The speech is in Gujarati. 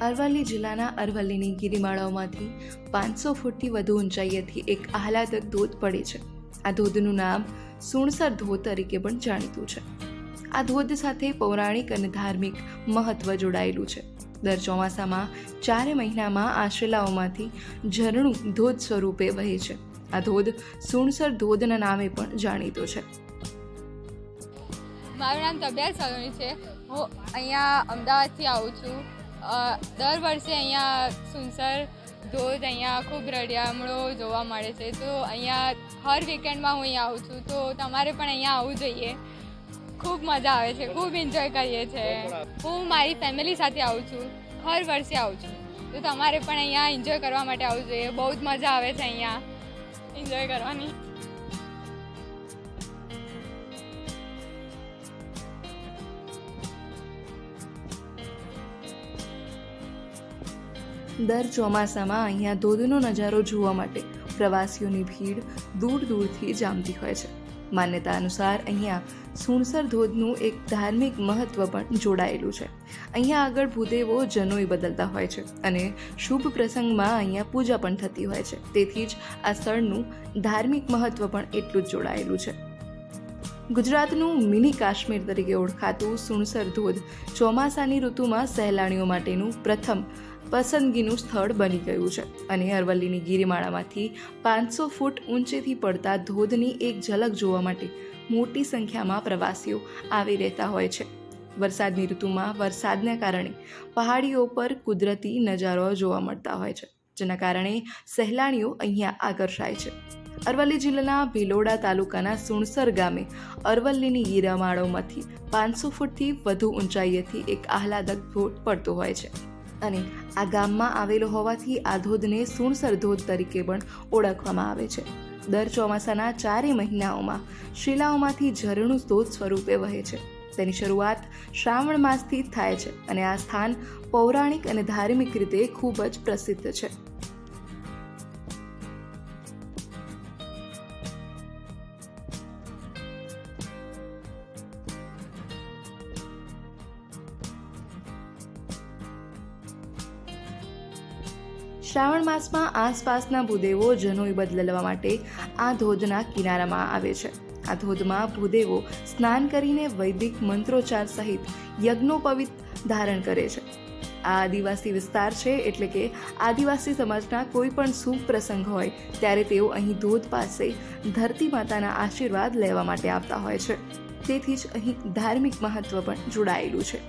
અરવલ્લી જિલ્લાના અરવલ્લીની ગિરિમાળાઓમાંથી 500 ફૂટથી વધુ ઊંચાઈએથી એક આહલાદક ધોધ પડે છે. આ ધોધનું નામ સુણસર ધોધ તરીકે પણ જાણીતું છે. આ ધોધ સાથે પૌરાણિક અને ધાર્મિક મહત્વ જોડાયેલું છે. દર ચોમાસામાં 4 મહિનામાં આ શિલાઓમાંથી ઝરણું ધોધ સ્વરૂપે વહે છે. આ ધોધ સુણસર ધોધના નામે પણ જાણીતો છે. મારું નામ તબિયત સલોની છે. હું અહીંયા અમદાવાદથી આવું છું. દર વર્ષે અહીંયા સુણસર ધોધ અહીંયા ખૂબ રળિયામણો જોવા મળે છે. તો અહીંયા હર વીકેન્ડમાં હું અહીંયા આવું છું. તો તમારે પણ અહીંયા આવવું જોઈએ. ખૂબ મજા આવે છે, ખૂબ એન્જોય કરીએ છીએ. હું મારી ફેમિલી સાથે આવું છું, હર વર્ષે આવું છું. તો તમારે પણ અહીંયા એન્જોય કરવા માટે આવવું જોઈએ. બહુ જ મજા આવે છે અહીંયા એન્જોય કરવાની. દર ચોમાસામાં અહીંયા ધોધનો નજારો જોવા માટે પ્રવાસીઓની ભીડ દૂર દૂરથી જામતી હોય છે. માન્યતા અનુસાર અહીંયા સુણસર ધોધનું એક ધાર્મિક મહત્વ પણ જોડાયેલું છે. અહીંયા આગળ ભૂદેવો જનોઈ બદલતા હોય છે અને શુભ પ્રસંગમાં અહીંયા પૂજા પણ થતી હોય છે. તેથી જ આ સ્થળનું ધાર્મિક મહત્વ પણ એટલું જ જોડાયેલું છે. ગુજરાતનું મિની કાશ્મીર તરીકે ઓળખાતું સુણસર ધોધ ચોમાસાની ઋતુમાં સહેલાણીઓ માટેનું પ્રથમ પસંદગીનું સ્થળ બની ગયું છે અને અરવલ્લીની ગિરિમાળામાંથી 500 ફૂટ ઊંચેથી પડતા ધોધની એક ઝલક જોવા માટે મોટી સંખ્યામાં પ્રવાસીઓ આવી રહેતા હોય છે. વરસાદની ઋતુમાં વરસાદને કારણે પહાડીઓ પર કુદરતી નજારો જોવા મળતા હોય છે, જેના કારણે સહેલાણીઓ અહીંયા આકર્ષાય છે. અરવલ્લી જિલ્લાના ભિલોડા તાલુકાના સુણસર ગામે અરવલ્લીની ગિરિમાળાઓમાંથી 500 ફૂટથી વધુ ઊંચાઈએથી એક આહલાદક ધોધ પડતો હોય છે અને આ ગામમાં આવેલો હોવાથી આ ધોધને સુણસર ધોધ તરીકે પણ ઓળખવામાં આવે છે. દર ચોમાસાના 4 મહિનાઓમાં શિલાઓમાંથી ઝરણું ધોધ સ્વરૂપે વહે છે. તેની શરૂઆત શ્રાવણ માસથી થાય છે અને આ સ્થાન પૌરાણિક અને ધાર્મિક રીતે ખૂબ જ પ્રસિદ્ધ છે. શ્રાવણ માસમાં આસપાસના ભૂદેવો જનોઈ બદલવા માટે આ ધોધના કિનારામાં આવે છે. આ ધોધમાં ભૂદેવો સ્નાન કરીને વૈદિક મંત્રોચ્ચાર સહિત યજ્ઞોપવિત ધારણ કરે છે. આ આદિવાસી વિસ્તાર છે, એટલે કે આદિવાસી સમાજના કોઈ પણ શુભ પ્રસંગ હોય ત્યારે તેઓ અહીં ધોધ પાસે ધરતી માતાના આશીર્વાદ લેવા માટે આવતા હોય છે. તેથી જ અહીં ધાર્મિક મહત્વ પણ જોડાયેલું છે.